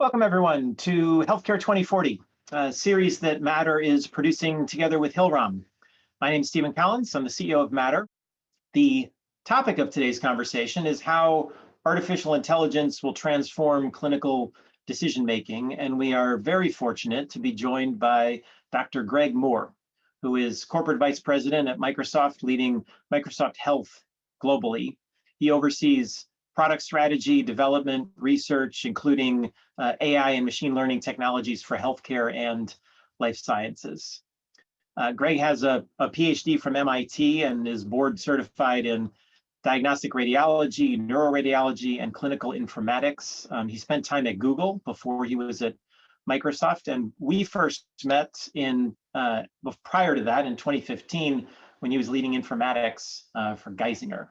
Welcome everyone to Healthcare 2040, a series that Matter is producing together with Hillrom. My name is Stephen Collins, I'm the CEO of Matter. The topic of today's conversation is how artificial intelligence will transform clinical decision-making, and we are very fortunate to be joined by Dr. Greg Moore, who is Corporate Vice President at Microsoft, leading Microsoft Health globally. He oversees product strategy, development, research, including AI and machine learning technologies for healthcare and life sciences. Greg has a PhD from MIT and is board certified in diagnostic radiology, neuroradiology, and clinical informatics. He spent time at Google before he was at Microsoft, and we first met prior to that in 2015 when he was leading informatics for Geisinger.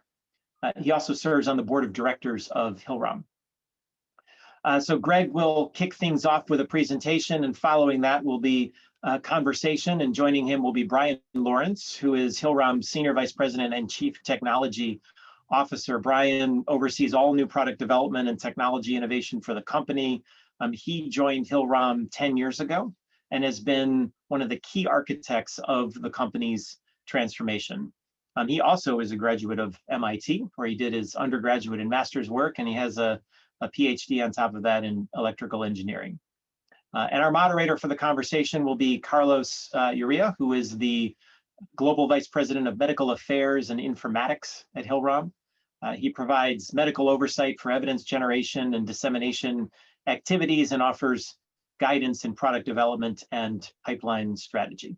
He also serves on the board of directors of Hillrom. So Greg will kick things off with a presentation, and following that will be a conversation, and joining him will be Brian Lawrence, who is Hillrom's Senior Vice President and Chief Technology Officer. Brian oversees all new product development and technology innovation for the company. He joined Hillrom 10 years ago and has been one of the key architects of the company's transformation. He also is a graduate of MIT, where he did his undergraduate and master's work, and he has a PhD on top of that in electrical engineering. And our moderator for the conversation will be Carlos Urrea, who is the Global Vice President of Medical Affairs and Informatics at Hillrom. He provides medical oversight for evidence generation and dissemination activities and offers guidance in product development and pipeline strategy.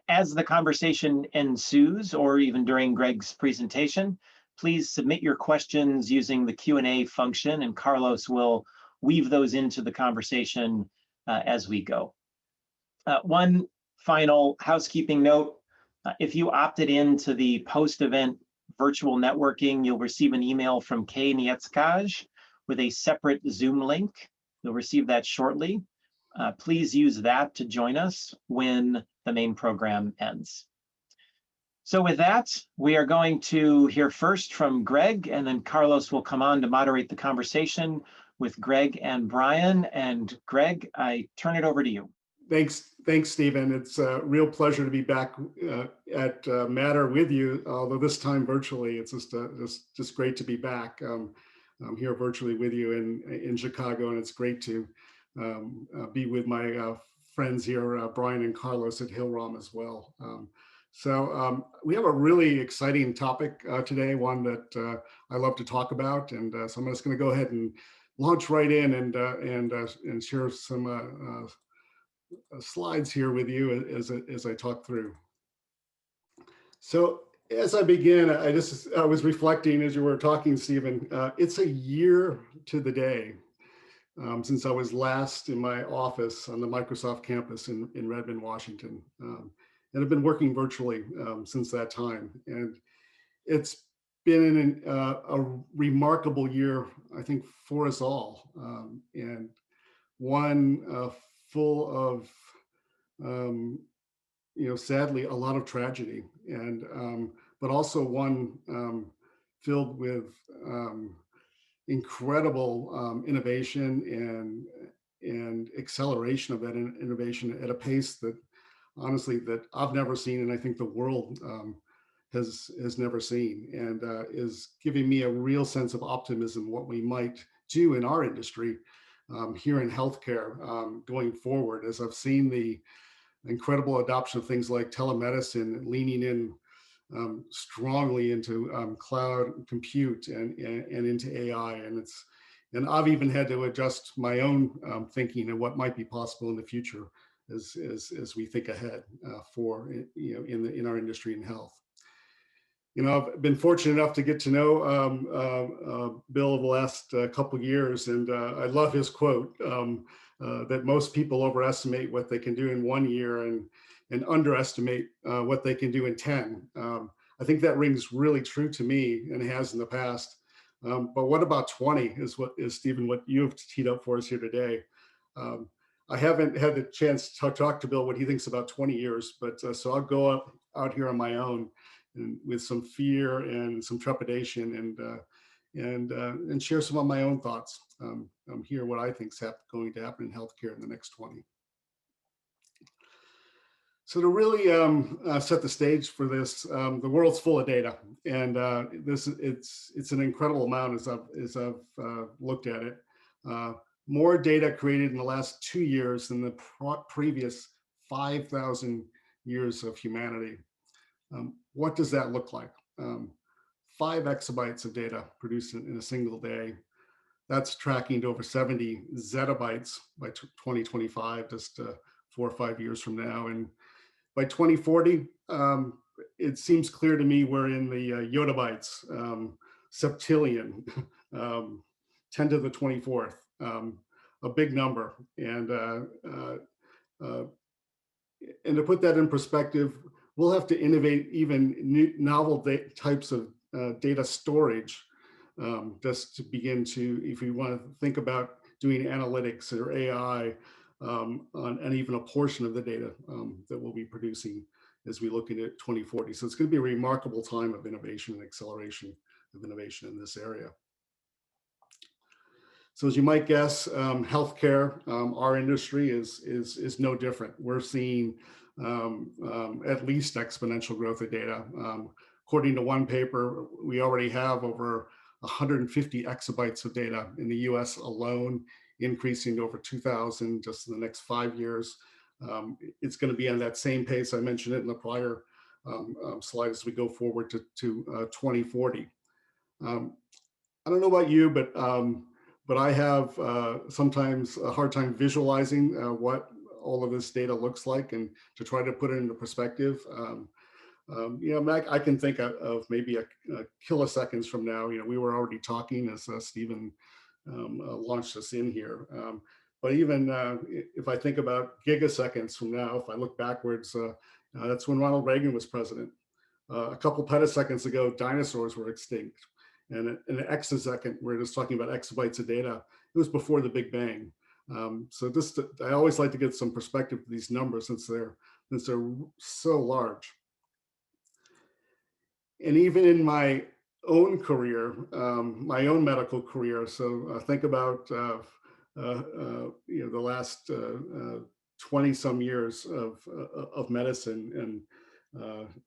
As the conversation ensues, or even during Greg's presentation, please submit your questions using the Q&A function, and Carlos will weave those into the conversation as we go. One final housekeeping note: if you opted into the post-event virtual networking, you'll receive an email from Kay Nietzkaj with a separate Zoom link. You'll receive that shortly. Please use that to join us when the main program ends. So with that, we are going to hear first from Greg, and then Carlos will come on to moderate the conversation with Greg and Brian. And Greg, I turn it over to you. Thanks, Stephen. It's a real pleasure to be back at Matter with you, although this time virtually. It's just great to be back. I'm here virtually with you in Chicago, and it's great to be with my friends here, Brian and Carlos at Hillrom as well. So we have a really exciting topic today, one that I love to talk about, and so I'm just going to go ahead and launch right in and share some slides here with you as I talk through. So as I begin, I was reflecting as you were talking, Stephen. It's a year to the day since I was last in my office on the Microsoft campus in Redmond, Washington. And I've been working virtually since that time. And it's been a remarkable year, I think, for us all. And one full of, sadly, a lot of tragedy, and but also one filled with incredible innovation and acceleration of that innovation at a pace that, honestly, that I've never seen, and I think the world has never seen, and is giving me a real sense of optimism what we might do in our industry here in healthcare going forward, as I've seen the incredible adoption of things like telemedicine, leaning in strongly into cloud compute and into AI, and I've even had to adjust my own thinking and what might be possible in the future as we think ahead for in our industry and health. I've been fortunate enough to get to know Bill over the last couple of years, and I love his quote that most people overestimate what they can do in 1 year and underestimate what they can do in 10. I think that rings really true to me, and has in the past. But what about 20 is Stephen, what you've teed up for us here today. I haven't had the chance to talk to Bill what he thinks about 20 years, but so I'll go out here on my own, and with some fear and some trepidation, and share some of my own thoughts here, what I think is going to happen in healthcare in the next 20. So to really set the stage for this, the world's full of data, and it's an incredible amount as I've looked at it. More data created in the last 2 years than the previous 5,000 years of humanity. What does that look like? 5 exabytes of data produced in a single day. That's tracking to over 70 zettabytes by 2025, just 4 or 5 years from now. And by 2040, it seems clear to me we're in the yottabytes, septillion, 10 to the 24th, a big number. And to put that in perspective, we'll have to innovate even novel types of data storage just to begin to, if we want to think about doing analytics or AI on even a portion of the data that we'll be producing as we look into 2040. So it's going to be a remarkable time of innovation and acceleration of innovation in this area. So as you might guess, healthcare, our industry is no different. We're seeing at least exponential growth of data. According to one paper, we already have over 150 exabytes of data in the US alone, increasing to over 2,000 just in the next 5 years. It's going to be on that same pace. I mentioned it in the prior slide as we go forward to 2040. I don't know about you, but I have sometimes a hard time visualizing what all of this data looks like, and to try to put it into perspective. Mac, I can think of maybe a kiloseconds from now. We were already talking as Stephen launched us in here. But even if I think about gigaseconds from now, if I look backwards, that's when Ronald Reagan was president. A couple petaseconds ago, dinosaurs were extinct. And an exasecond, we're just talking about exabytes of data, it was before the Big Bang. So I always like to get some perspective to these numbers since they're so large. And even in my own career, my own medical career, so think about the last 20 some years of medicine and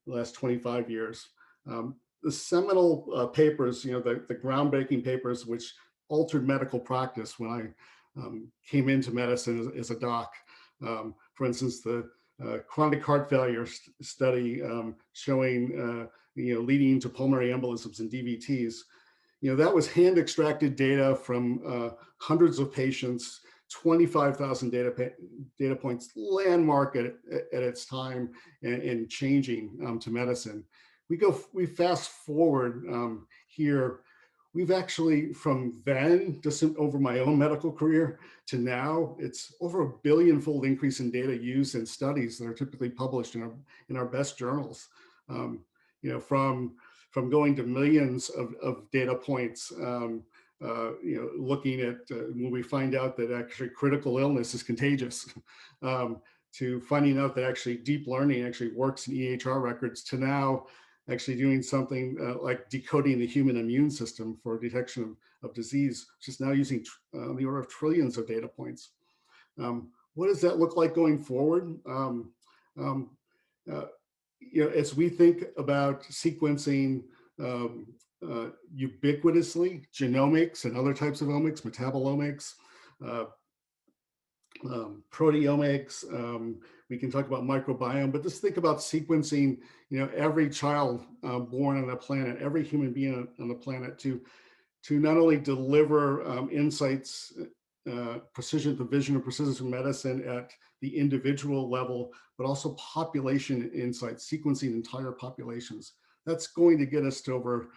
last 25 years. The seminal papers, the groundbreaking papers which altered medical practice when I came into medicine as a doc. For instance, the chronic heart failure study showing, leading to pulmonary embolisms and DVTs. That was hand extracted data from hundreds of patients, 25,000 data points, landmark at its time and changing to medicine. We fast forward here. We've actually, from then, just over my own medical career to now, it's over a billion-fold increase in data used in studies that are typically published in our best journals. From going to millions of data points, looking at when we find out that actually critical illness is contagious, to finding out that actually deep learning actually works in EHR records, to now actually doing something like decoding the human immune system for detection of disease, which is now using the order of trillions of data points. What does that look like going forward? As we think about sequencing ubiquitously, genomics and other types of omics, metabolomics, proteomics, we can talk about microbiome, but just think about sequencing, every child born on the planet, every human being on the planet, to not only deliver insights, precision, the vision of precision medicine at the individual level, but also population insights, sequencing entire populations. That's going to get us to over,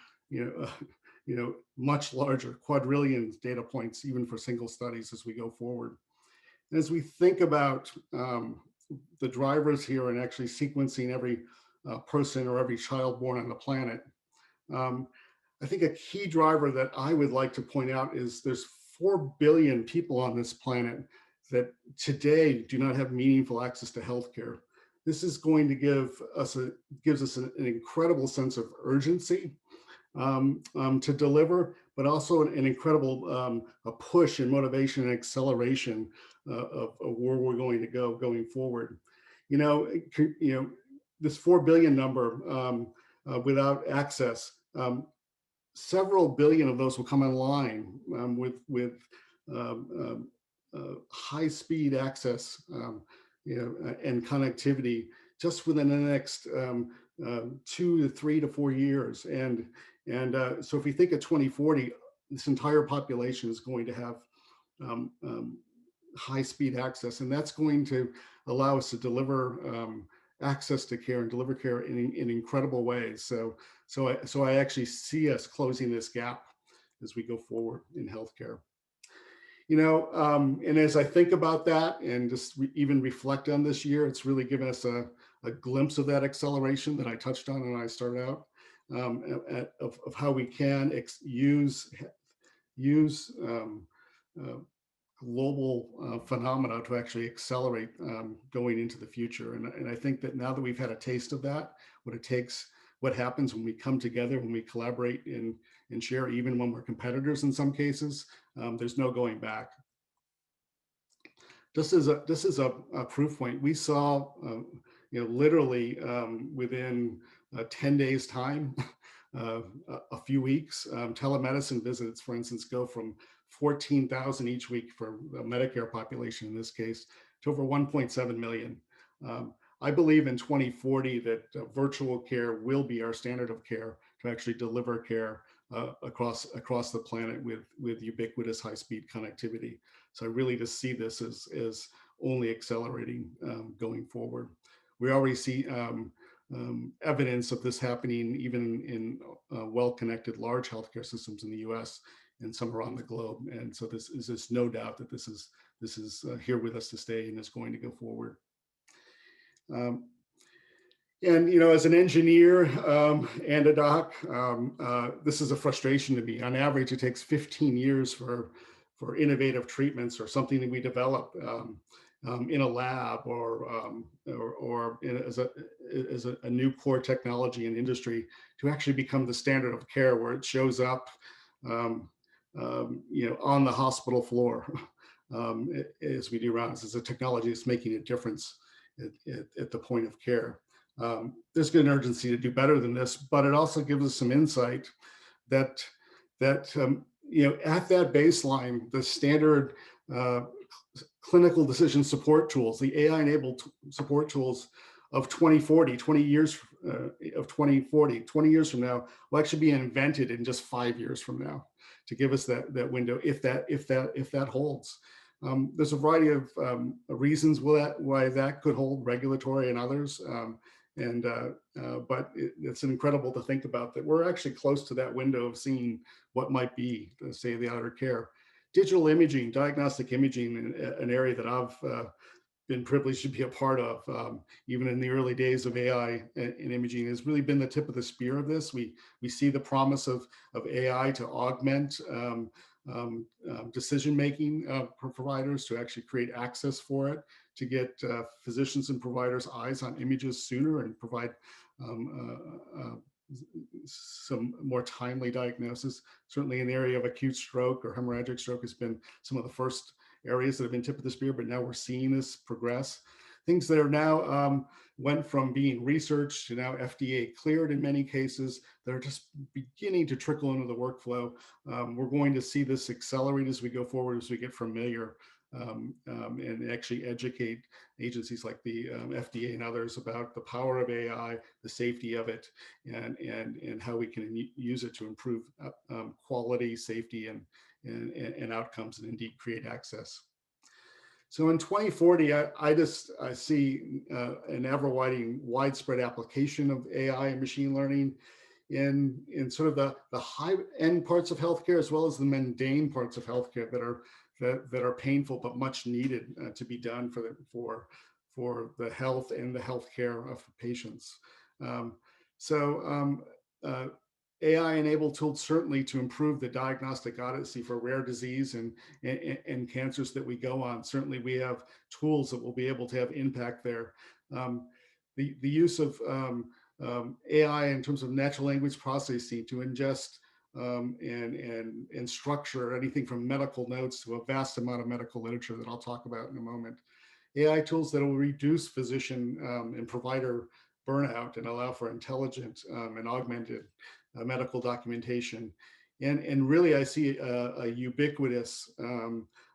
much larger quadrillion data points, even for single studies as we go forward. And as we think about the drivers here and actually sequencing every person or every child born on the planet, I think a key driver that I would like to point out is there's 4 billion people on this planet that today do not have meaningful access to healthcare. This is going to gives us an incredible sense of urgency to deliver, but also an incredible a push and motivation and acceleration of where we're going to go going forward. You know, this 4 billion number without access, several billion of those will come online with high-speed access, and connectivity just within the next 2 to 3 to 4 years. So if we think of 2040, this entire population is going to have high-speed access, and that's going to allow us to deliver access to care and deliver care in incredible ways. So I actually see us closing this gap as we go forward in healthcare. And as I think about that and just even reflect on this year, it's really given us a glimpse of that acceleration that I touched on when I started out, of how we can use global phenomena to actually accelerate going into the future. And I think that now that we've had a taste of that, what happens when we come together, when we collaborate and share, even when we're competitors in some cases, there's no going back. This is a proof point. We saw, literally within 10 days time, a few weeks, telemedicine visits, for instance, go from 14,000 each week for the Medicare population in this case to over 1.7 million. I believe in 2040 that virtual care will be our standard of care to actually deliver care across the planet with ubiquitous high-speed connectivity. So I really just see this as only accelerating going forward. We already see evidence of this happening even in well-connected large healthcare systems in the U.S. and some around the globe. And so there's no doubt that this is here with us to stay and is going to go forward. And as an engineer and a doc, this is a frustration to me. On average, it takes 15 years for innovative treatments or something that we develop in a lab or as a new core technology in industry to actually become the standard of care, where it shows up on the hospital floor as we do rounds. As a technology that's making a difference at the point of care. There's good urgency to do better than this, but it also gives us some insight that at that baseline, the standard clinical decision support tools, the AI-enabled support tools of 2040, 20 years from now, will actually be invented in just 5 years from now to give us that window, if that holds. There's a variety of reasons why that could hold, regulatory and others. But it's incredible to think about that we're actually close to that window of seeing what might be the state of the art of care. Digital imaging, diagnostic imaging, an area that I've been privileged to be a part of, even in the early days of AI and imaging, has really been the tip of the spear of this. We see the promise of AI to augment decision-making for providers, to actually create access for it, to get physicians and providers' eyes on images sooner and provide some more timely diagnosis. Certainly in the area of acute stroke or hemorrhagic stroke has been some of the first areas that have been tip of the spear, but now we're seeing this progress. Things that are now went from being researched to now FDA cleared in many cases, that are just beginning to trickle into the workflow. We're going to see this accelerate as we go forward, as we get familiar and actually educate agencies like the FDA and others about the power of AI, the safety of it, and how we can use it to improve quality, safety, and outcomes, and indeed create access. So in 2040, I see an ever-widening widespread application of AI and machine learning in sort of the high-end parts of healthcare, as well as the mundane parts of healthcare that are painful but much needed to be done for the health and the healthcare of patients. AI-enabled tools certainly to improve the diagnostic odyssey for rare disease and cancers that we go on. Certainly, we have tools that will be able to have impact there. The use of AI in terms of natural language processing to ingest and structure anything from medical notes to a vast amount of medical literature that I'll talk about in a moment. AI tools that will reduce physician and provider burnout and allow for intelligent and augmented medical documentation. And really, I see a ubiquitous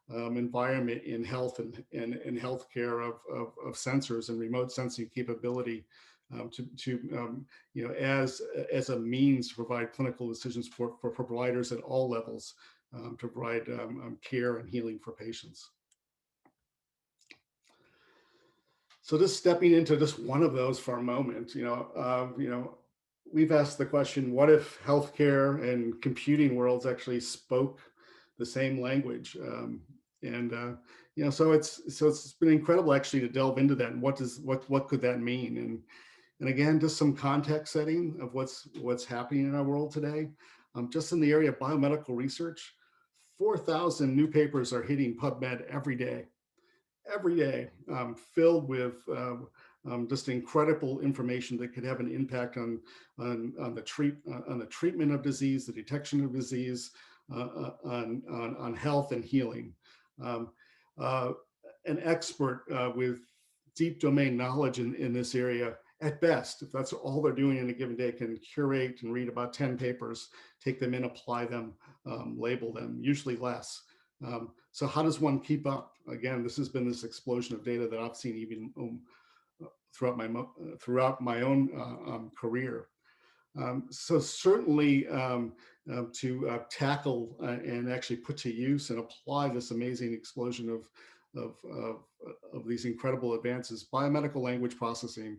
environment in health and healthcare of sensors and remote sensing capability as a means to provide clinical decisions for providers at all levels to provide care and healing for patients. So just stepping into just one of those for a moment, we've asked the question, what if healthcare and computing worlds actually spoke the same language? So it's been incredible actually to delve into that and what could that mean? And again, just some context setting of what's happening in our world today. Just in the area of biomedical research, 4,000 new papers are hitting PubMed every day, filled with just incredible information that could have an impact on the treatment of disease, the detection of disease, on health and healing. An expert with deep domain knowledge in this area, at best, if that's all they're doing in a given day, can curate and read about 10 papers, take them in, apply them, label them, usually less. So how does one keep up? Again, this has been this explosion of data that I've seen even throughout my own career. So certainly to tackle and actually put to use and apply this amazing explosion of these incredible advances, biomedical language processing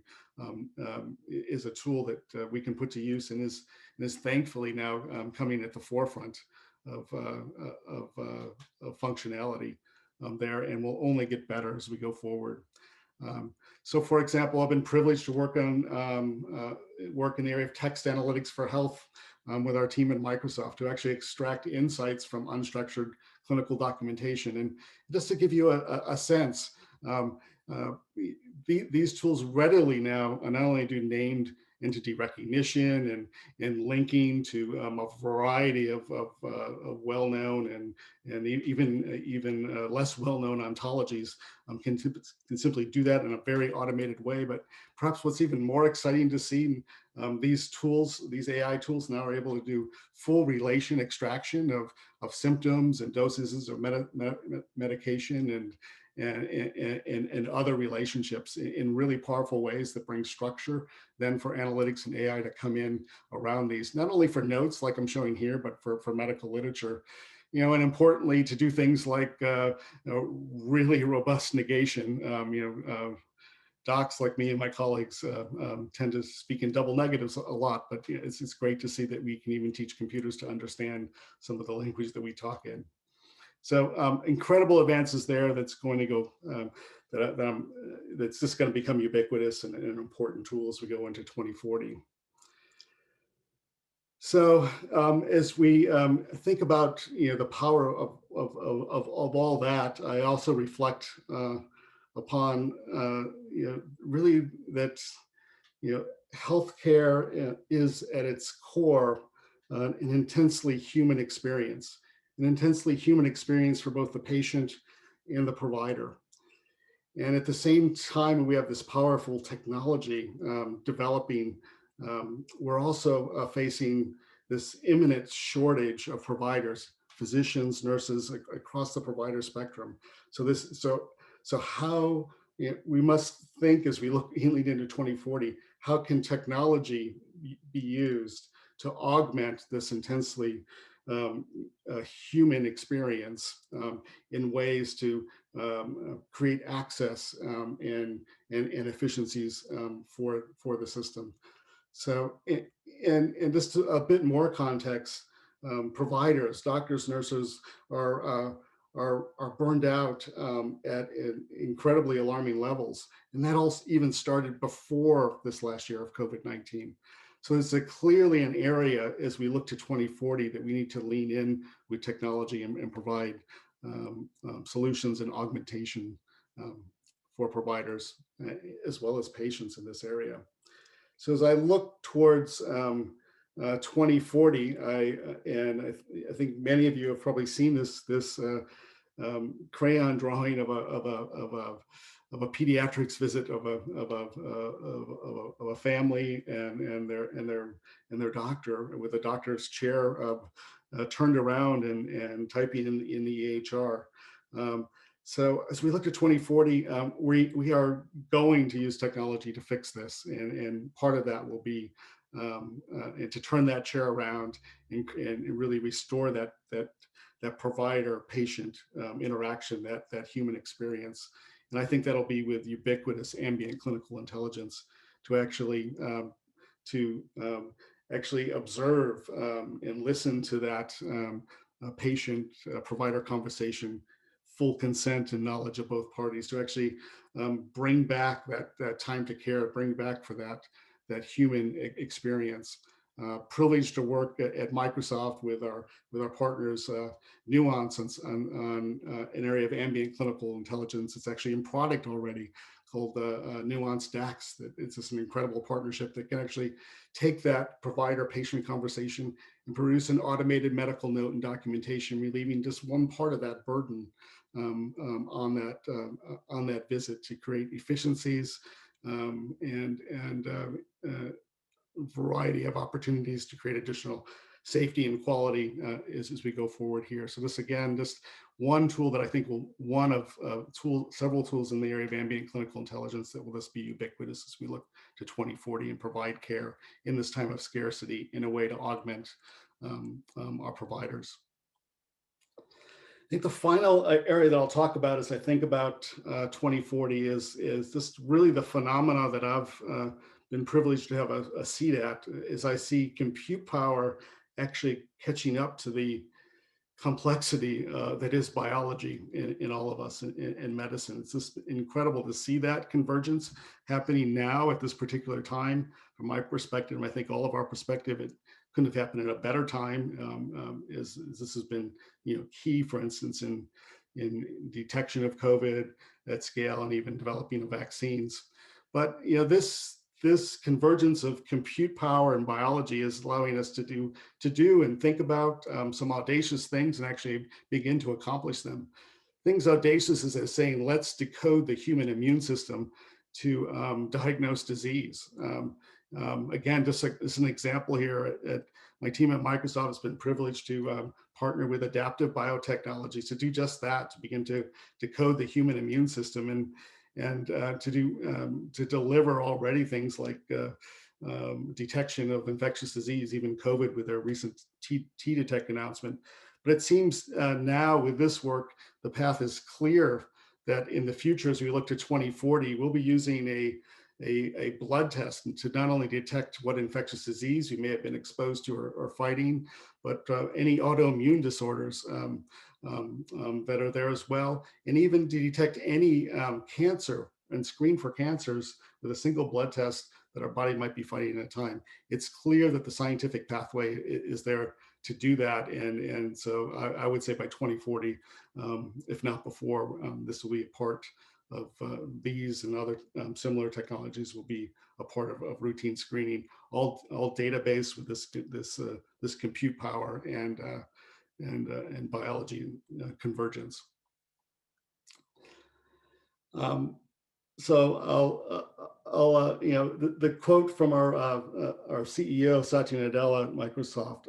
is a tool that we can put to use and is thankfully now coming at the forefront of functionality there, and will only get better as we go forward. So for example, I've been privileged to work in the area of text analytics for health with our team at Microsoft to actually extract insights from unstructured clinical documentation. And just to give you a sense, these tools readily now not only do named entity recognition and linking to a variety of well-known and even less well-known ontologies, can simply do that in a very automated way. But perhaps what's even more exciting to see, these AI tools now are able to do full relation extraction of symptoms and doses of medication and other relationships in really powerful ways that bring structure then for analytics and AI to come in around these, not only for notes like I'm showing here, but for medical literature. And importantly, to do things like really robust negation. Docs like me and my colleagues tend to speak in double negatives a lot, but it's great to see that we can even teach computers to understand some of the language that we talk in. So incredible advances there. That's going to go. That's just going to become ubiquitous and an important tool as we go into 2040. So as we think about the power of all that, I also reflect upon really that healthcare is at its core an intensely human experience. An intensely human experience for both the patient and the provider. And at the same time, we have this powerful technology developing. We're also facing this imminent shortage of providers, physicians, nurses across the provider spectrum. So how we must think as we lead into 2040, how can technology be used to augment this intensely human experience in ways to create access and efficiencies for the system. So, and just a bit more context, providers, doctors, nurses are burned out at incredibly alarming levels, and that all even started before this last year of COVID-19. So it's clearly an area as we look to 2040 that we need to lean in with technology and provide solutions and augmentation for providers as well as patients in this area. So as I look towards 2040, I think many of you have probably seen this crayon drawing of a pediatrics visit of a family and their doctor, with the doctor's chair turned around and typing in the EHR. So as we look to 2040, we are going to use technology to fix this, and part of that will be to turn that chair around and really restore that provider-patient interaction, that human experience. And I think that'll be with ubiquitous ambient clinical intelligence to actually observe and listen to that patient-provider conversation, full consent and knowledge of both parties, to actually bring back that time to care, bring back for that human experience. Privileged to work at Microsoft with our partners, Nuance, on an area of ambient clinical intelligence. It's actually in product already, called Nuance DAX. It's just an incredible partnership that can actually take that provider-patient conversation and produce an automated medical note and documentation, relieving just one part of that burden on that visit, to create efficiencies and variety of opportunities to create additional safety and quality as we go forward here. So this, again, just one tool that I think one of several tools in the area of ambient clinical intelligence that will just be ubiquitous as we look to 2040 and provide care in this time of scarcity in a way to augment our providers. I think the final area that I'll talk about as I think about 2040 is just really the phenomena that I've been privileged to have a seat at, as I see compute power actually catching up to the complexity that is biology in all of us in medicine. It's just incredible to see that convergence happening now at this particular time. From my perspective, and I think all of our perspective, it couldn't have happened at a better time, as this has been key, for instance, in detection of COVID at scale and even developing of vaccines. But this convergence of compute power and biology is allowing us to do and think about some audacious things and actually begin to accomplish them. Things audacious is saying, let's decode the human immune system to diagnose disease. Again, just as an example here, at my team at Microsoft has been privileged to partner with adaptive biotechnologies to do just that, to begin to decode the human immune system and to deliver already things like detection of infectious disease, even COVID, with their recent T-Detect announcement. But it seems now with this work, the path is clear that in the future, as we look to 2040, we'll be using a blood test to not only detect what infectious disease you may have been exposed to or fighting, but any autoimmune disorders that are there as well, and even to detect any cancer and screen for cancers with a single blood test that our body might be fighting at a time. It's clear that the scientific pathway is there to do that, and so I would say by 2040, if not before, this will be a part of these and other similar technologies will be a part of routine screening, all database with this compute power and biology convergence. So I'll the quote from our CEO Satya Nadella at Microsoft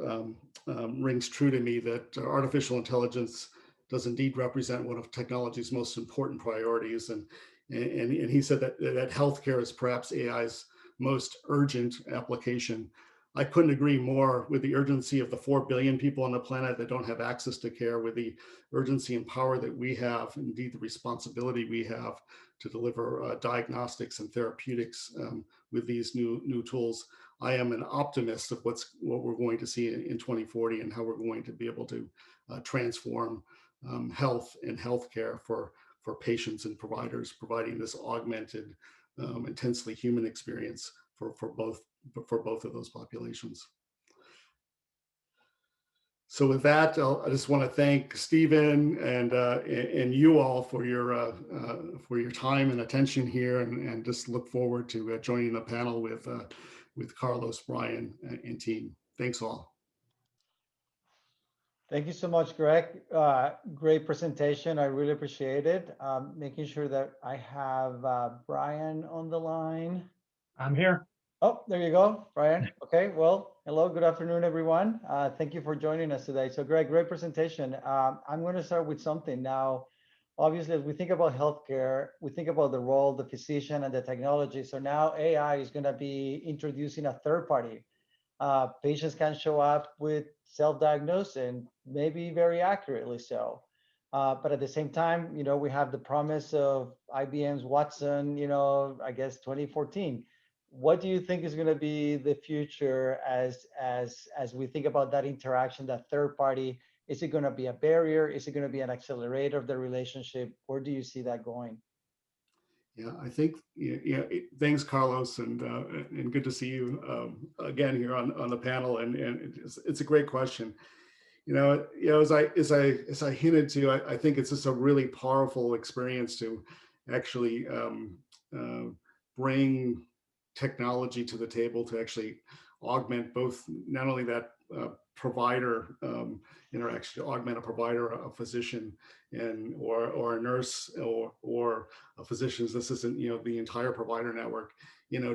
rings true to me, that artificial intelligence does indeed represent one of technology's most important priorities, and he said that healthcare is perhaps AI's most urgent application. I couldn't agree more with the urgency of the 4 billion people on the planet that don't have access to care, with the urgency and power that we have, indeed the responsibility we have to deliver diagnostics and therapeutics with these new tools. I am an optimist of what we're going to see in 2040 and how we're going to be able to transform health and healthcare for patients and providers, providing this augmented, intensely human experience for both of those populations. So with that, I just want to thank Stephen and you all for your time and attention here, and just look forward to joining the panel with with Carlos, Brian, and team. Thanks all. Thank you so much, Greg. Great presentation. I really appreciate it. Making sure that I have Brian on the line. I'm here. Oh, there you go, Brian. Okay, well, hello, good afternoon, everyone. Thank you for joining us today. So Greg, great presentation. I'm going to start with something now. Obviously, as we think about healthcare, we think about the role, the physician and the technology. So now AI is going to be introducing a third party. Patients can show up with self-diagnosed and maybe very accurately so. But at the same time, we have the promise of IBM's Watson, I guess 2014. What do you think is going to be the future as we think about that interaction, that third party? Is it going to be a barrier? Is it going to be an accelerator of the relationship? Where do you see that going? Yeah, I think, thanks, Carlos, and good to see you again here on the panel. And it's a great question. As I hinted to, I think it's just a really powerful experience to actually bring technology to the table to actually augment both, not only that provider interaction, to augment a provider, a physician, and or a nurse or a physician's assistant, the entire provider network,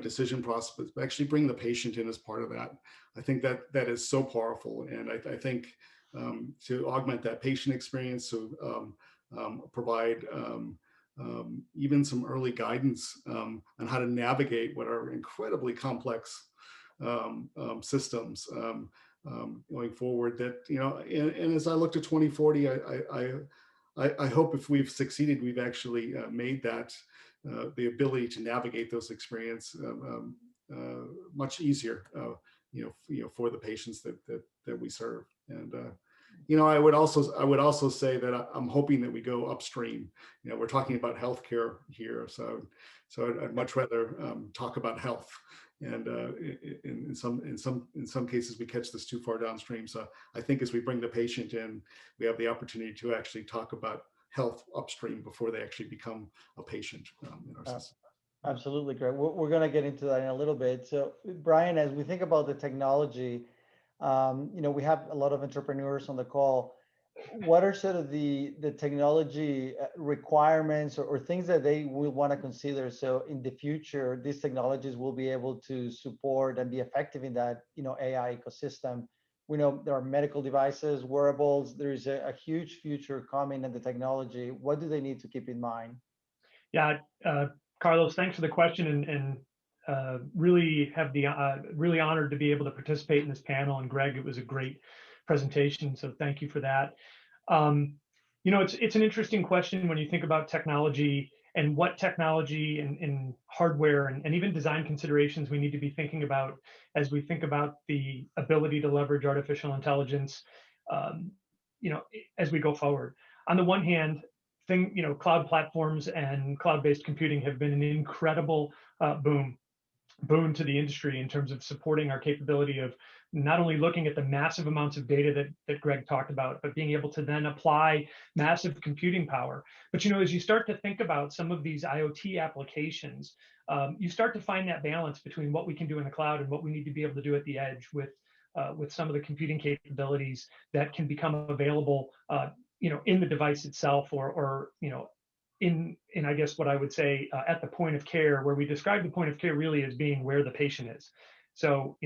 decision process, but actually bring the patient in as part of that. I think that is so powerful, and I think to augment that patient experience, to provide even some early guidance on how to navigate what are incredibly complex systems going forward. That and as I look to 2040, I hope if we've succeeded, we've actually made that the ability to navigate those experiences much easier, for the patients that we serve. And I would also say that I'm hoping that we go upstream. We're talking about healthcare here, so I'd much rather talk about health. And in some cases, we catch this too far downstream. So I think as we bring the patient in, we have the opportunity to actually talk about health upstream before they actually become a patient in our system. Absolutely, Greg. We're going to get into that in a little bit. So, Brian, as we think about the technology, we have a lot of entrepreneurs on the call. What are sort of the technology requirements or things that they will want to consider? So in the future, these technologies will be able to support and be effective in that, AI ecosystem. We know there are medical devices, wearables. There is a huge future coming in the technology. What do they need to keep in mind? Yeah, Carlos, thanks for the question, and really really honored to be able to participate in this panel. And Greg, it was a great presentation, so thank you for that. It's an interesting question when you think about technology and what technology and hardware and even design considerations we need to be thinking about as we think about the ability to leverage artificial intelligence, as we go forward. On the one hand, cloud platforms and cloud-based computing have been an incredible boon to the industry in terms of supporting our capability of not only looking at the massive amounts of data that Greg talked about, but being able to then apply massive computing power. But as you start to think about some of these IoT applications, you start to find that balance between what we can do in the cloud and what we need to be able to do at the edge with some of the computing capabilities that can become available in the device itself, or in I guess what I would say at the point of care, where we describe the point of care really as being where the patient is. So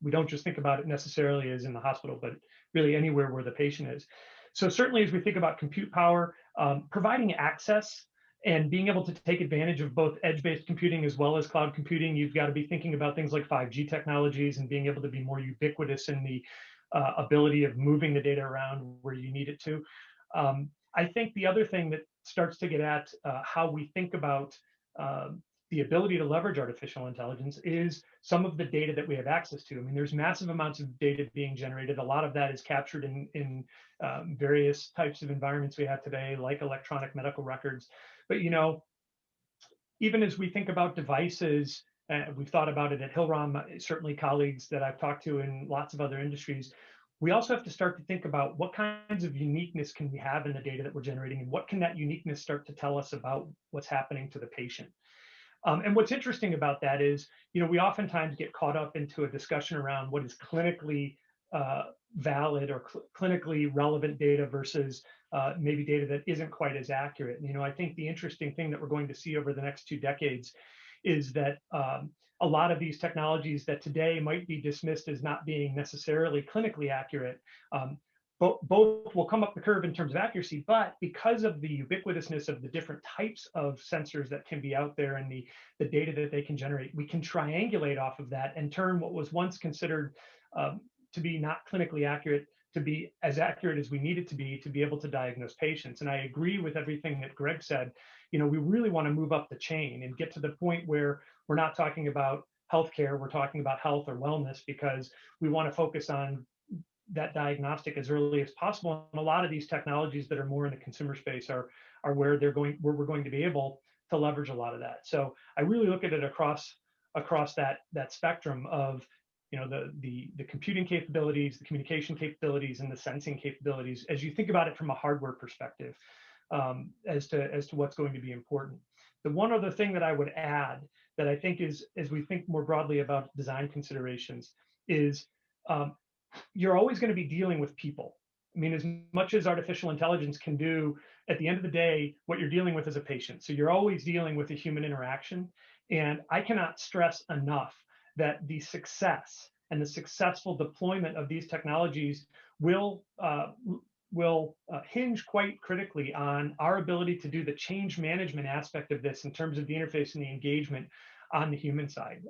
we don't just think about it necessarily as in the hospital, but really anywhere where the patient is. So certainly as we think about compute power, providing access and being able to take advantage of both edge-based computing as well as cloud computing, you've got to be thinking about things like 5G technologies and being able to be more ubiquitous in the ability of moving the data around where you need it to. I think the other thing that starts to get at how we think about the ability to leverage artificial intelligence is some of the data that we have access to. I mean, there's massive amounts of data being generated. A lot of that is captured in various types of environments we have today, like electronic medical records. But even as we think about devices, we've thought about it at Hillrom, certainly colleagues that I've talked to in lots of other industries. We also have to start to think about what kinds of uniqueness can we have in the data that we're generating, and what can that uniqueness start to tell us about what's happening to the patient. And what's interesting about that is, we oftentimes get caught up into a discussion around what is clinically valid or clinically relevant data versus maybe data that isn't quite as accurate. And, I think the interesting thing that we're going to see over the next 2 decades is that a lot of these technologies that today might be dismissed as not being necessarily clinically accurate, both will come up the curve in terms of accuracy, but because of the ubiquitousness of the different types of sensors that can be out there and the data that they can generate, we can triangulate off of that and turn what was once considered to be not clinically accurate to be as accurate as we need it to be able to diagnose patients. And I agree with everything that Greg said. We really want to move up the chain and get to the point where we're not talking about healthcare, we're talking about health or wellness, because we want to focus on that diagnostic as early as possible. And a lot of these technologies that are more in the consumer space are where we're going to be able to leverage a lot of that. So I really look at it across that spectrum of the computing capabilities, the communication capabilities, and the sensing capabilities as you think about it from a hardware perspective, as to what's going to be important. The one other thing that I would add that I think is, as we think more broadly about design considerations, is you're always going to be dealing with people. I mean, as much as artificial intelligence can do, at the end of the day, what you're dealing with is a patient. So you're always dealing with a human interaction. And I cannot stress enough that the success and the successful deployment of these technologies will hinge quite critically on our ability to do the change management aspect of this in terms of the interface and the engagement on the human side.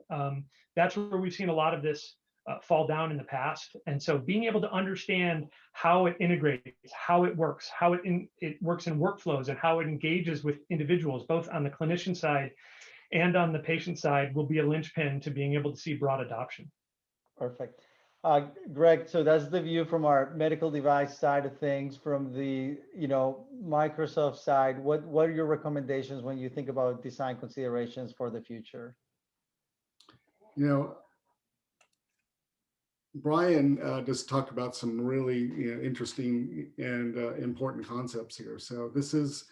That's where we've seen a lot of this fall down in the past. And so being able to understand how it integrates, how it works, how it works in workflows, and how it engages with individuals, both on the clinician side and on the patient side, will be a linchpin to being able to see broad adoption. Perfect. Greg, so that's the view from our medical device side of things. From the Microsoft side, what are your recommendations when you think about design considerations for the future? Brian just talked about some really interesting and important concepts here. So this is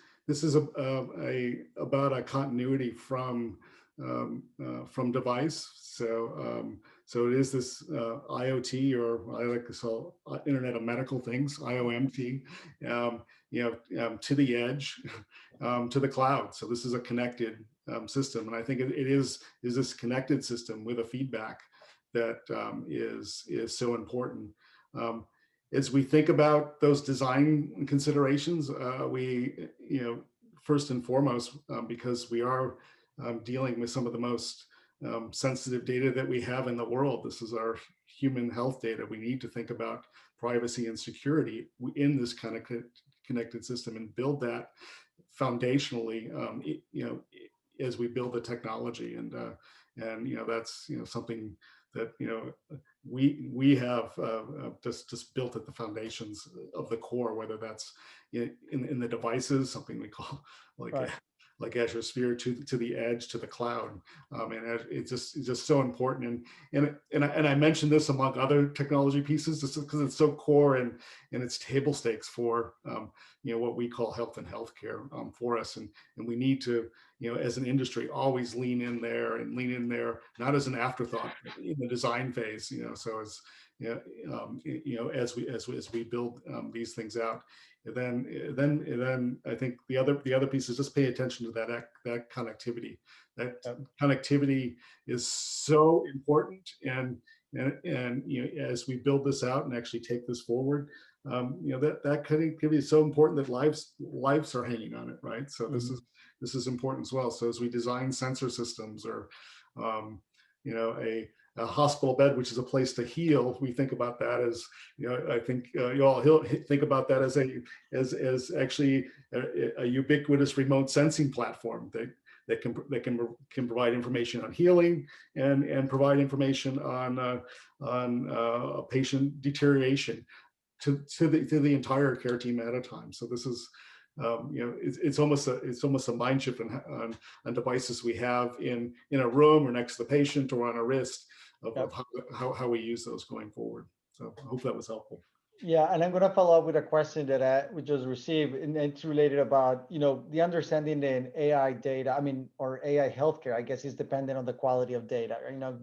about a continuity from device. So it is this IoT, or I like to call Internet of Medical Things, IOMT, to the edge, to the cloud. So this is a connected system, and I think it is this connected system with a feedback that is so important. As we think about those design considerations, we, first and foremost, because we are dealing with some of the most sensitive data that we have in the world. This is our human health data. We need to think about privacy and security in this kind of connected system and build that foundationally, as we build the technology. And that's something that we have just built at the foundations of the core, whether that's in the devices, something we call like Azure Sphere, to the edge, to the cloud, and it's just so important. And I mentioned this among other technology pieces, just because it's so core and it's table stakes for what we call health and healthcare for us, and we need to as an industry always lean in there, not as an afterthought in the design phase. So as as we build these things out. And then I think the other piece is just pay attention to that connectivity. That connectivity is so important, and as we build this out and actually take this forward, that connectivity is so important that lives are hanging on it, right? So this is important as well. So as we design sensor systems, or a hospital bed, which is a place to heal, we think about that as, I think you all think about that as actually a ubiquitous remote sensing platform that can provide information on healing and provide information on patient deterioration to the entire care team at a time. So this is it's almost a mind shift on devices we have in a room or next to the patient or on a wrist of how we use those going forward. So I hope that was helpful. Yeah, and I'm going to follow up with a question that we just received, and it's related about, the understanding in AI data, or AI healthcare, I guess, is dependent on the quality of data,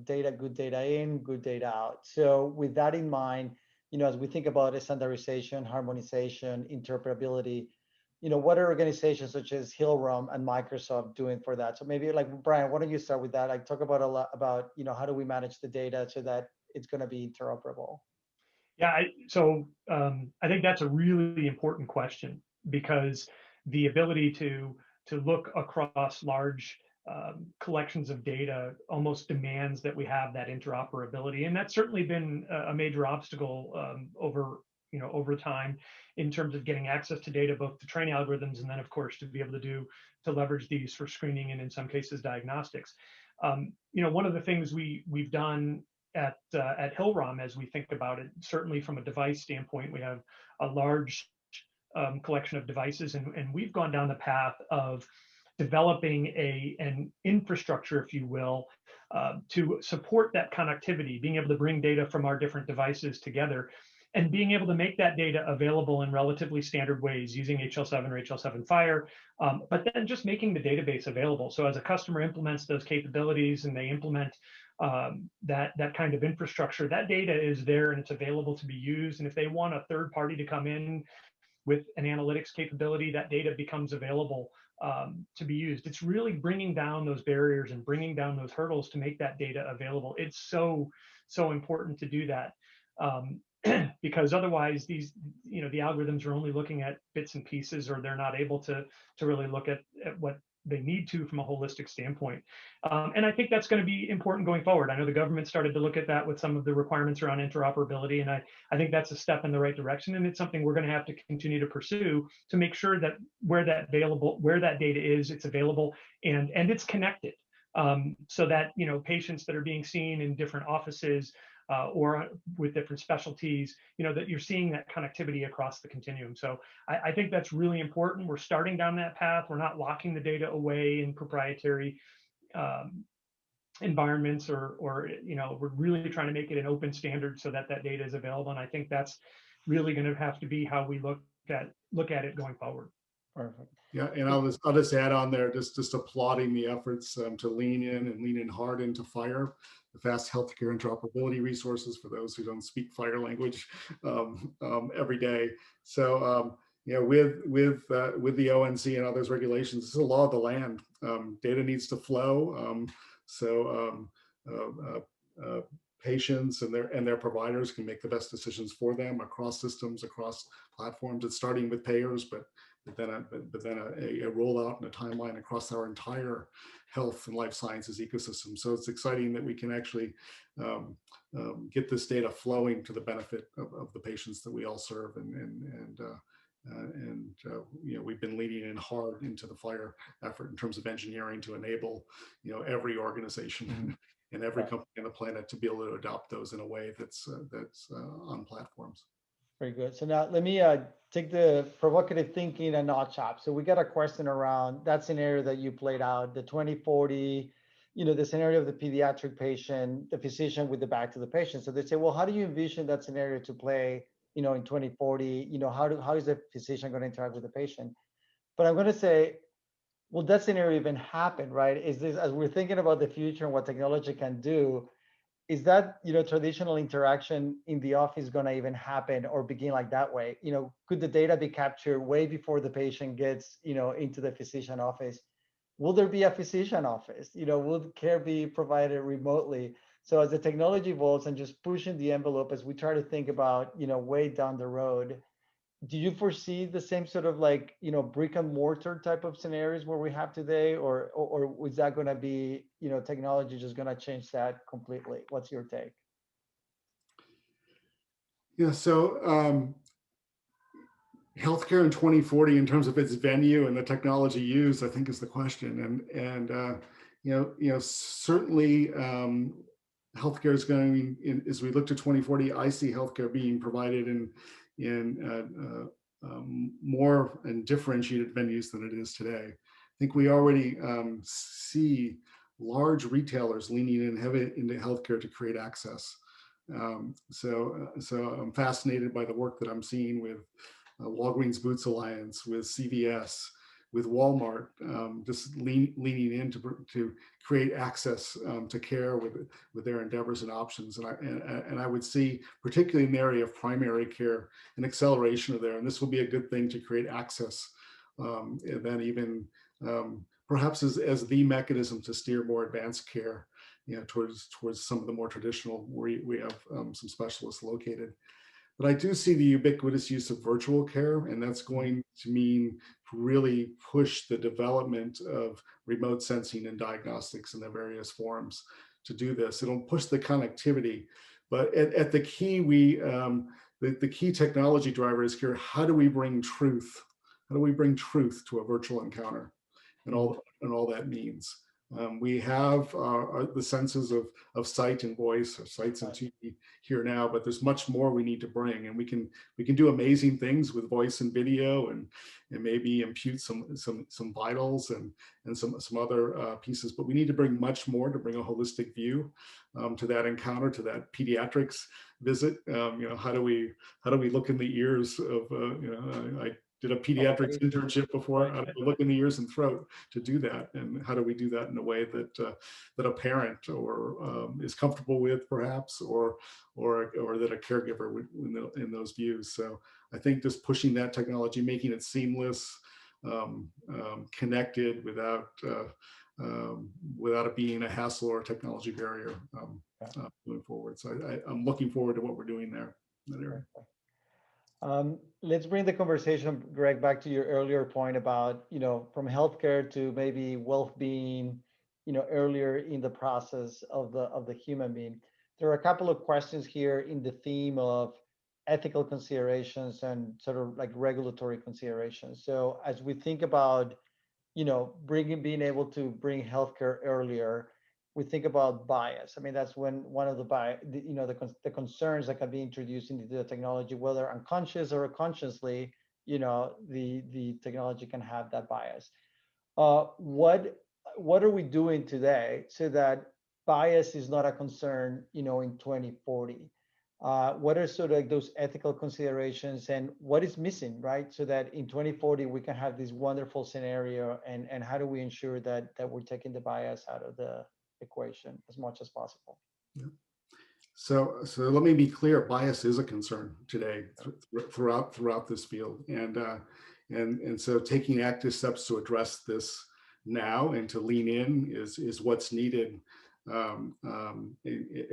data, good data in, good data out. So with that in mind, as we think about standardization, harmonization, interpretability, what are organizations such as Hillrom and Microsoft doing for that? So maybe like, Brian, why don't you start with that? Like talk about a lot about, how do we manage the data so that it's going to be interoperable? Yeah, I think that's a really important question, because the ability to look across large collections of data almost demands that we have that interoperability, and that's certainly been a major obstacle over time in terms of getting access to data, both to train algorithms and then, of course, to be able to leverage these for screening and in some cases diagnostics. One of the things we've done at Hillrom, as we think about it, certainly from a device standpoint, we have a large collection of devices, and we've gone down the path of developing an infrastructure, if you will, to support that connectivity, being able to bring data from our different devices together, and being able to make that data available in relatively standard ways using HL7 or HL7 Fire, but then just making the database available. So as a customer implements those capabilities and they implement that kind of infrastructure, that data is there and it's available to be used. And if they want a third party to come in with an analytics capability, that data becomes available to be used. It's really bringing down those barriers and bringing down those hurdles to make that data available. It's so important to do that. Because otherwise the algorithms are only looking at bits and pieces, or they're not able to really look at what they need to from a holistic standpoint. And I think that's going to be important going forward. I know the government started to look at that with some of the requirements around interoperability, and I think that's a step in the right direction, and it's something we're going to have to continue to pursue to make sure that where that data is, it's available and it's connected, so that patients that are being seen in different offices or with different specialties, that you're seeing that connectivity across the continuum. So I think that's really important. We're starting down that path. We're not locking the data away in proprietary environments, or we're really trying to make it an open standard so that data is available. And I think that's really going to have to be how we look at it going forward. Perfect. Yeah, and I'll just add on there, just applauding the efforts to lean in hard into FHIR, the fast healthcare interoperability resources for those who don't speak FHIR language every day. So with the ONC and others regulations, this is a law of the land. Data needs to flow, so patients and their providers can make the best decisions for them across systems, across platforms. It's starting with payers, but then a rollout and a timeline across our entire health and life sciences ecosystem. So it's exciting that we can actually get this data flowing to the benefit of the patients that we all serve, and we've been leading in hard into the FHIR effort in terms of engineering to enable every organization and every company on the planet to be able to adopt those in a way that's on platforms. Very good. So now let me take the provocative thinking a notch up. So we got a question around that scenario that you played out, the 2040, the scenario of the pediatric patient, the physician with the back to the patient. So they say, well, how do you envision that scenario to play, in 2040? How is the physician going to interact with the patient? But I'm going to say, will that scenario even happen, right? Is this, as we're thinking about the future and what technology can do, is that traditional interaction in the office going to even happen or begin like that way? Could the data be captured way before the patient gets into the physician office? Will there be a physician office? Will care be provided remotely? So as the technology evolves and just pushing the envelope as we try to think about way down the road, do you foresee the same sort of brick and mortar type of scenarios where we have today, or is that going to be technology just going to change that completely? What's your take? Yeah, so healthcare in 2040 in terms of its venue and the technology used, I think, is the question. And certainly healthcare is going in, as we look to 2040, I see healthcare being provided in more and differentiated venues than it is today. I think we already see large retailers leaning in heavy into healthcare to create access. So I'm fascinated by the work that I'm seeing with Walgreens Boots Alliance, with CVS, with Walmart, just leaning in to create access to care with their endeavors and options. And I would see, particularly in the area of primary care, an acceleration of there. And this will be a good thing to create access, and then even perhaps as the mechanism to steer more advanced care, towards some of the more traditional where we have some specialists located. But I do see the ubiquitous use of virtual care, and that's going to mean really push the development of remote sensing and diagnostics in their various forms to do this. It'll push the connectivity, but at the key, the key technology driver is here. How do we bring truth? How do we bring truth to a virtual encounter, and all that means? We have the senses of sight and voice, or sights and TV here now, but there's much more we need to bring, and we can do amazing things with voice and video, and maybe impute some vitals and some other pieces. But we need to bring much more, to bring a holistic view to that encounter, to that pediatrics visit. How do we look in the ears of I did a pediatrics internship before. How do we look in the ears and throat to do that? And how do we do that in a way that a parent or is comfortable with, perhaps, or that a caregiver would in those views? So I think just pushing that technology, making it seamless, connected without it being a hassle or a technology barrier moving forward. So I'm looking forward to what we're doing there in that area. Let's bring the conversation, Greg, back to your earlier point about, from healthcare to maybe wealth being, earlier in the process of the human being. There are a couple of questions here in the theme of ethical considerations and sort of like regulatory considerations. So as we think about, being able to bring healthcare earlier, we think about bias. I mean, that's when one of the concerns that can be introduced into the technology, whether unconscious or consciously, the technology can have that bias. What are we doing today so that bias is not a concern, in 2040? What are sort of like those ethical considerations, and what is missing, right? So that in 2040 we can have this wonderful scenario, and how do we ensure that we're taking the bias out of the equation as much as possible? Yeah. So let me be clear. Bias is a concern today throughout this field, and so taking active steps to address this now and to lean in is what's needed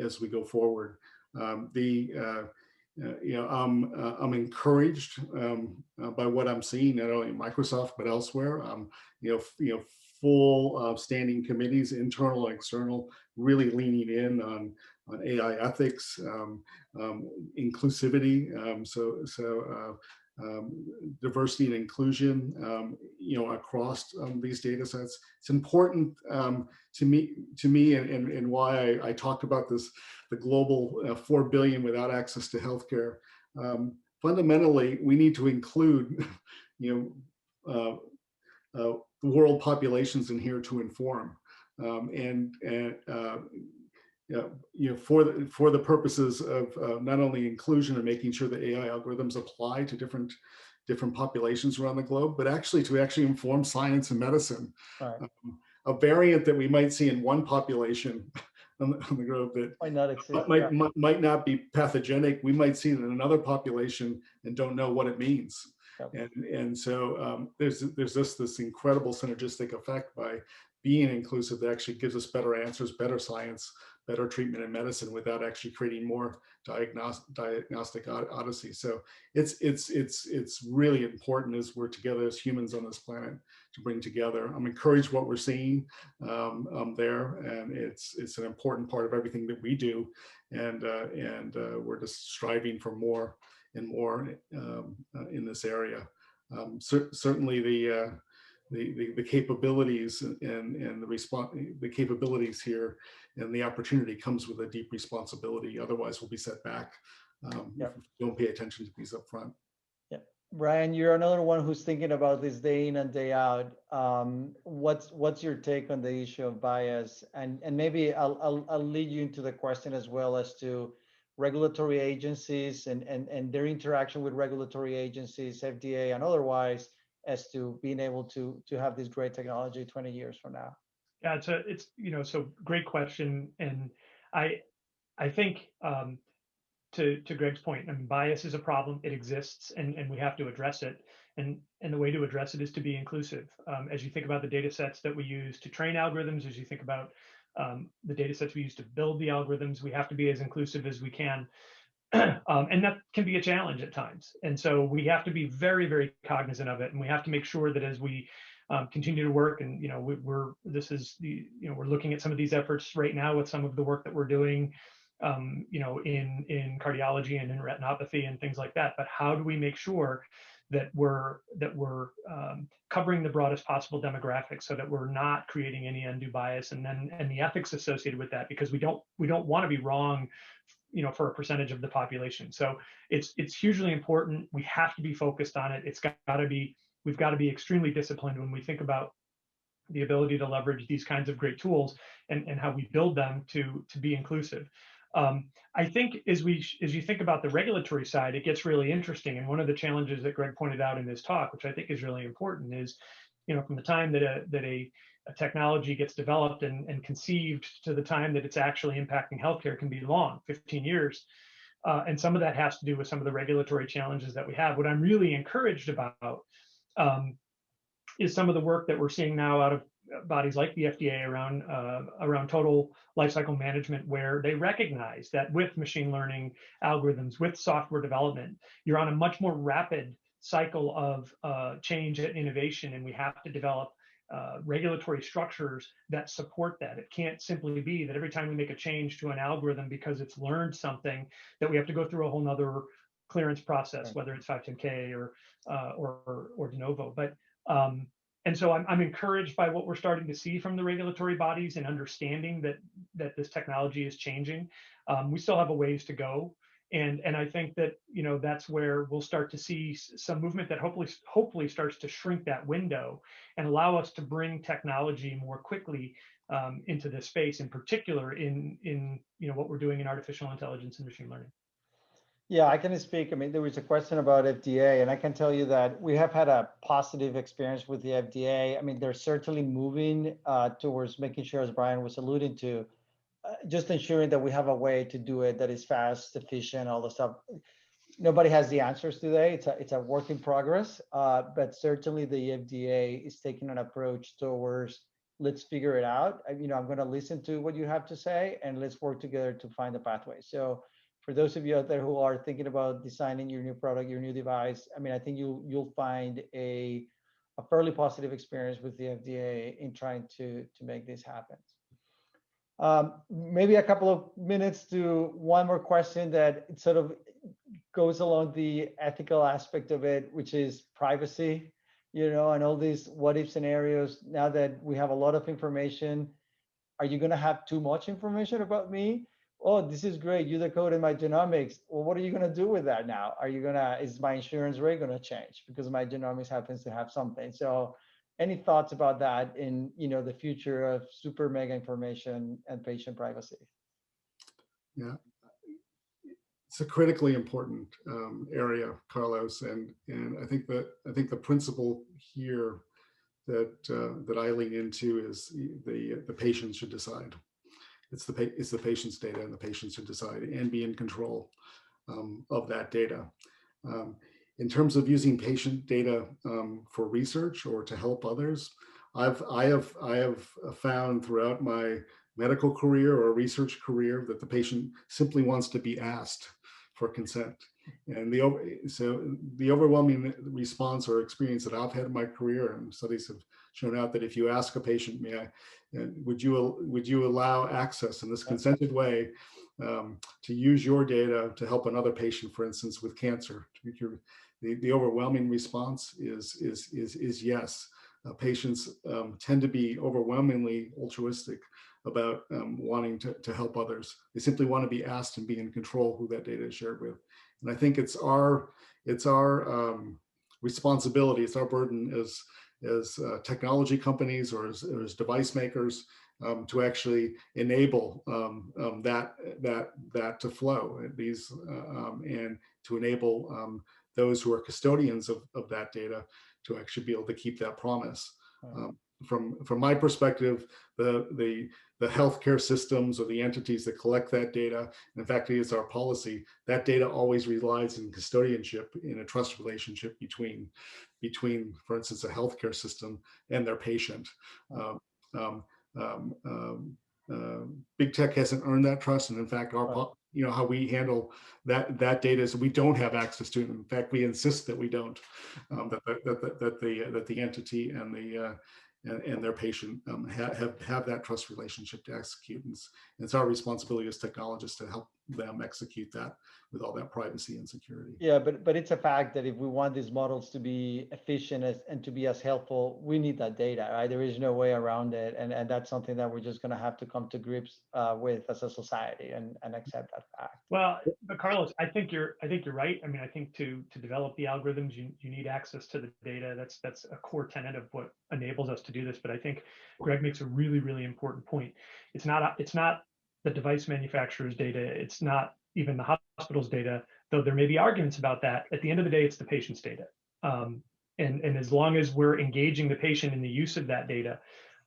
as we go forward. I'm encouraged by what I'm seeing, not only in Microsoft but elsewhere. Full standing committees, internal and external, really leaning in on AI ethics, inclusivity, diversity and inclusion, across these data sets. It's important to me, and why I talked about this, the global 4 billion without access to healthcare. Fundamentally, we need to include, world populations in here to inform, for the purposes of not only inclusion and making sure that AI algorithms apply to different populations around the globe, but actually to inform science and medicine. Right. A variant that we might see in one population on the globe that might not exist, might not be pathogenic, we might see it in another population and don't know what it means. Yep. And so there's just this incredible synergistic effect by being inclusive that actually gives us better answers, better science, better treatment and medicine without actually creating more diagnostic odyssey. So it's really important as we're together as humans on this planet to bring together. I'm encouraged what we're seeing there, and it's an important part of everything that we do, and we're just striving for more and more in this area. Certainly the capabilities and the capabilities here and the opportunity comes with a deep responsibility. Otherwise, we'll be set back if we don't pay attention to these up front. Yeah, Brian, you're another one who's thinking about this day in and day out. What's your take on the issue of bias? And maybe I'll lead you into the question as well as to regulatory agencies and their interaction with regulatory agencies, FDA and otherwise, as to being able to have this great technology 20 years from now? Yeah, so great question. And I think to Greg's point, I mean, bias is a problem. It exists, and we have to address it. And the way to address it is to be inclusive. As you think about the data sets that we use to train algorithms, as you think about the data sets we use to build the algorithms, we have to be as inclusive as we can. And that can be a challenge at times. And so we have to be very, very cognizant of it. And we have to make sure that as we continue to work, and we're looking at some of these efforts right now with some of the work that we're doing, in cardiology and in retinopathy and things like that. But how do we make sure that we're covering the broadest possible demographics, so that we're not creating any undue bias, and the ethics associated with that, because we don't want to be wrong, for a percentage of the population. So it's hugely important. We have to be focused on it. We've got to be extremely disciplined when we think about the ability to leverage these kinds of great tools and how we build them to be inclusive. I think as you think about the regulatory side, it gets really interesting. And one of the challenges that Greg pointed out in his talk, which I think is really important, is from the time that a technology gets developed and conceived to the time that it's actually impacting healthcare can be long, 15 years. And some of that has to do with some of the regulatory challenges that we have. What I'm really encouraged about is some of the work that we're seeing now out of bodies like the FDA around total lifecycle management, where they recognize that with machine learning algorithms, with software development, you're on a much more rapid cycle of change and innovation, and we have to develop regulatory structures that support that. It can't simply be that every time we make a change to an algorithm because it's learned something, that we have to go through a whole nother clearance process, whether it's 510K or de novo. But and so I'm encouraged by what we're starting to see from the regulatory bodies and understanding that this technology is changing. We still have a ways to go. And I think that, that's where we'll start to see some movement that hopefully starts to shrink that window and allow us to bring technology more quickly into this space, in particular in what we're doing in artificial intelligence and machine learning. Yeah, I can speak. I mean, there was a question about FDA, and I can tell you that we have had a positive experience with the FDA. I mean, they're certainly moving towards making sure, as Brian was alluding to, just ensuring that we have a way to do it that is fast, efficient, all the stuff. Nobody has the answers today. It's a work in progress, but certainly the FDA is taking an approach towards, let's figure it out. I'm going to listen to what you have to say, and let's work together to find a pathway. So for those of you out there who are thinking about designing your new product, your new device, I mean, I think you'll find a fairly positive experience with the FDA in trying to make this happen. Maybe a couple of minutes to one more question that sort of goes along the ethical aspect of it, which is privacy, and all these what if scenarios. Now that we have a lot of information, are you going to have too much information about me? Oh, this is great. You decoded my genomics. Well, what are you going to do with that now? Is my insurance rate going to change because my genomics happens to have something? So any thoughts about that in the future of super mega information and patient privacy? Yeah, it's a critically important area, Carlos, and I think the principle here that I lean into is the patient should decide. It's the patient's data, and the patient should decide and be in control of that data. In terms of using patient data for research or to help others, I have found throughout my medical career or research career that the patient simply wants to be asked for consent. And the overwhelming response or experience that I've had in my career, and studies have shown out, that if you ask a patient, would you allow access in this consented way to use your data to help another patient, for instance, with cancer? The overwhelming response is yes. Patients tend to be overwhelmingly altruistic about wanting to help others. They simply want to be asked and be in control who that data is shared with. And I think it's our responsibility, it's our burden as technology companies or as device makers to actually enable that to flow. These and to enable those who are custodians of that data to actually be able to keep that promise. From my perspective, the healthcare systems or the entities that collect that data, and in fact, it is our policy, that data always relies in custodianship, in a trust relationship between, for instance, a healthcare system and their patient. Big tech hasn't earned that trust, and in fact, our how we handle that data is we don't have access to it. In fact, we insist that we don't. That the entity and their patient have that trust relationship to execute, and it's our responsibility as technologists to help them execute that with all that privacy and security. Yeah, but it's a fact that if we want these models to be efficient and to be as helpful, we need that data, right? There is no way around it, and that's something that we're just going to have to come to grips with as a society and accept that fact. Well, but Carlos, I think you're right. I mean, I think to develop the algorithms, you need access to the data. That's a core tenet of what enables us to do this. But I think Greg makes a really, really important point. It's not the device manufacturer's data. It's not even the hospital's data, though there may be arguments about that. At the end of the day, it's the patient's data. And as long as we're engaging the patient in the use of that data,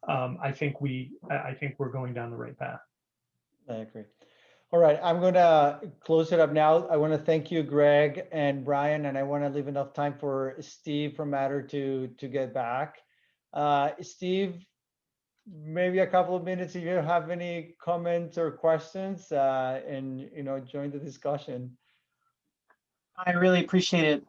I think we're going down the right path. I agree. All right, I'm going to close it up now. I want to thank you, Greg and Brian, and I want to leave enough time for Steve from Matter to get back. Steve, maybe a couple of minutes if you have any comments or questions, and join the discussion. I really appreciate it.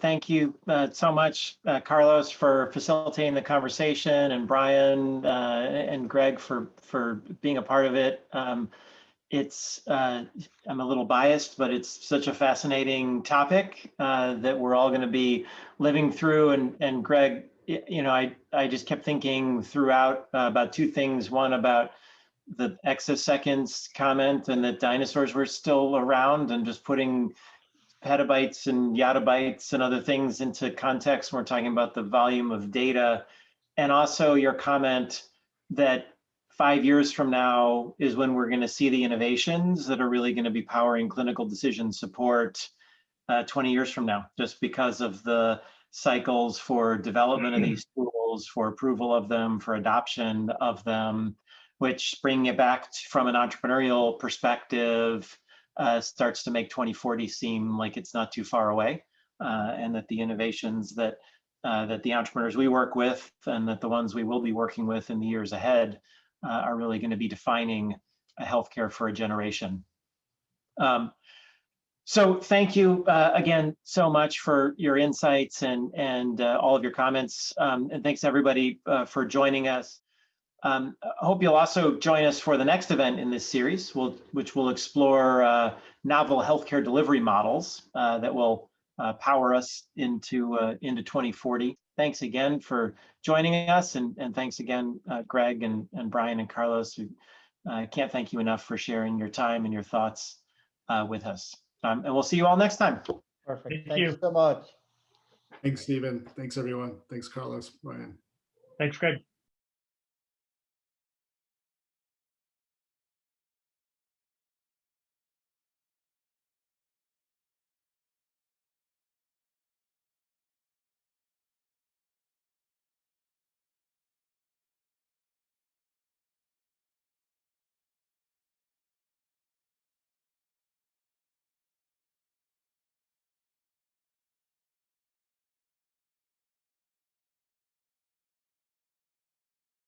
Thank you so much, Carlos, for facilitating the conversation, and Brian and Greg for being a part of it. I'm a little biased, but it's such a fascinating topic that we're all going to be living through. And Greg, I just kept thinking throughout about two things. One, about the exoseconds comment and that dinosaurs were still around, and just putting petabytes and yottabytes and other things into context when we're talking about the volume of data. And also your comment that 5 years from now is when we're going to see the innovations that are really going to be powering clinical decision support 20 years from now, just because of the cycles for development of these tools, for approval of them, for adoption of them, which, bringing it back from an entrepreneurial perspective, starts to make 2040 seem like it's not too far away, and that the innovations that the entrepreneurs we work with, and that the ones we will be working with in the years ahead, are really going to be defining healthcare for a generation. So thank you again so much for your insights and all of your comments, and thanks everybody for joining us. I hope you'll also join us for the next event in this series, which will explore novel healthcare delivery models that will power us into 2040. Thanks again for joining us, and thanks again, Greg and Brian and Carlos. I can't thank you enough for sharing your time and your thoughts with us. And we'll see you all next time. Perfect. Thank you so much. Thanks, Stephen. Thanks, everyone. Thanks, Carlos, Brian. Thanks, Greg.